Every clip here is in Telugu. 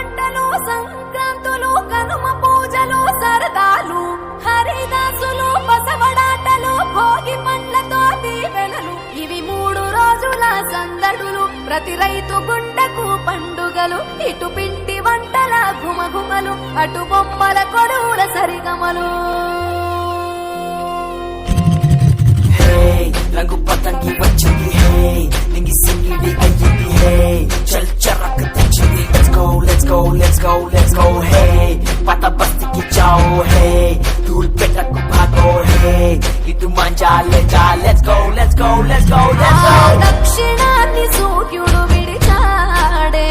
పంటలు సంక్రాంతులు కనుమ పూజలు సరదాలు హరిదాసులు బసవడాటలు భోగి పండ్లతో దీవెనలు ఇవి 3 రోజుల సందడులు ప్రతి రైతు గుండెకు పండుగలు ఇటు పిండి వంటల ఘుమఘుమలు అటు బొమ్మల కొడువుల సరిగమలు రంగు పతంగి వచ్చింది హే నింగి సింగిడి అయ్యింది హే చల్ చరక్ తెచ్చింది let's go హే పత బస్తికి చాओ హే ధూల్ పెట్టకు భాగో హే ఇటు మంజా లేజా let's go దక్షిణాన్ని సూర్యుడు విడిచాడే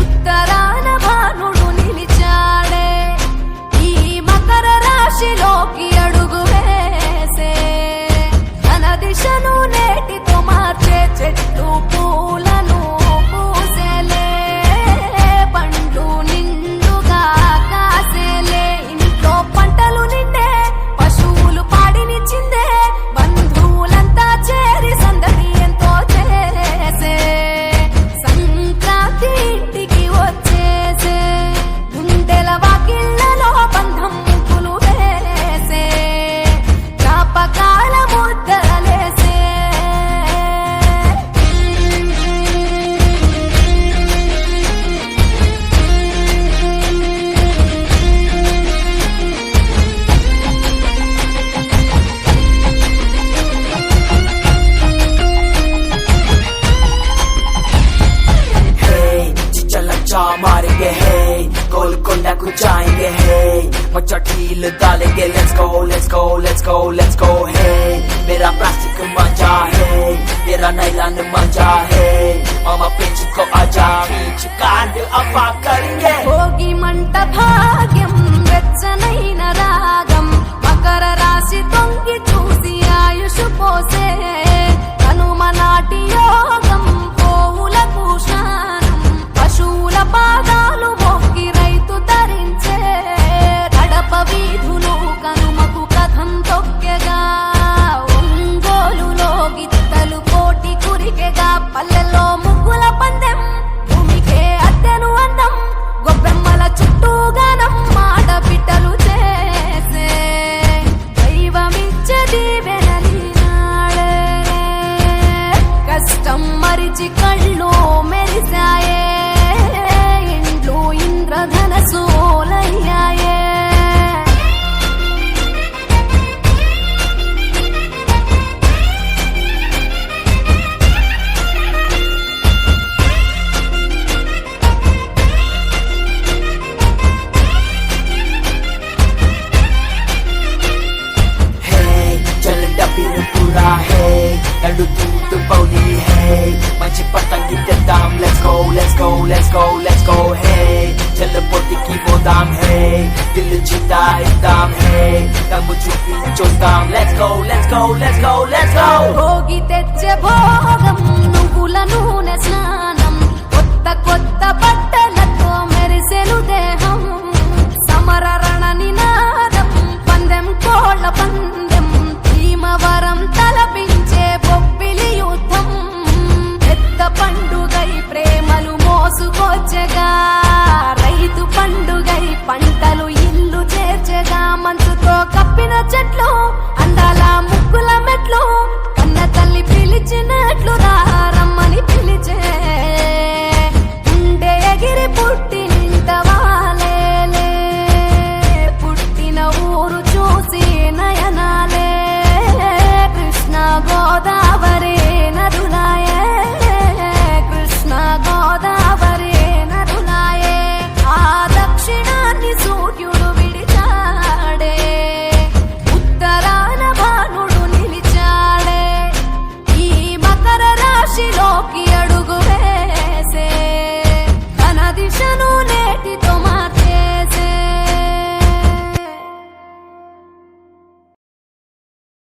ఉత్తరాన భానుడు నిలిచాడే ఈ మకర రాశిలోకి అడుగు వేసే తన దిశను నేటితో మార్చే చెట్టు పూలను పూసేలే పండ్లు నిండుగా కాసేలే ఇంట్లో పంటలు నిండే పశువులు పాడినిచ్చిందే బంధువులంతా చేరి సందడి ఎంతో చేసే సంక్రాంతి ఇంటికి వచ్చేసే గుండెల వాకిళ్లలో బంధం ముగ్గులు వేసే జ్ఞాపకాల ముద్దలేసే मारेंगे है गोलकोंडा को जाएंगे है मचटील डालेंगे let's go है मेरा प्लास्टिक मजा है तेरा नाइलॉन मजा है मामा पिंच को आजा बीच कांड अफा करेंगे భోగి మంట భాగ్యం వెచ్చనైన రాగం మకర రాశి తొంగి చూసి ఆయుష్ పోసే కనుమ నాటి యోగం పోవులకు శానం పశువుల పాదాలు మొక్కి రైతు ధరించే కడప వీధులు కనుమకు కథం తొక్కెగా ఒంగోలులో గిత్తలు కోటి కురికెగా పల్లెల్లో ముగ్గుల పందెం భూమికే అద్దెను అందం గొబ్బెమ్మల చుట్టూ గానం ఆడబిడ్డలు చేసే దైవమిచ్చే దీవెనని నాడే కష్టం మరిచి కళ్ళు మెరిసాయే ఇండ్లు ఇంద్రధనసూలయ్యాయే चल डबीर पूरा है लड्डू दूध पौली है मंच पतंगी के दाम let's go है चल पोती की वो दाम है दिल जीता एकदम है दम चुपी जो दाम let's go భోగి తెచ్చే భోగం నువ్వుల నూనె స్నానం కొత్త కొత్త బట్టలతో మెరిసెను దేహం సమర రణ నినాదం పందెం కోళ్ళ పందెం భీమవరం తలపించే బొబ్బిలి యుద్ధం పెద్ద పండుగై ప్రేమలు మోసుకొచ్చగా రైతు పండుగై పంటలు ఇల్లు చేర్చగా మంచుతో కప్పిన చెట్లు అందాల ముగ్గుల మెట్లు కన్న తల్లి పిలిచినట్లు రమ్మని పిలిచే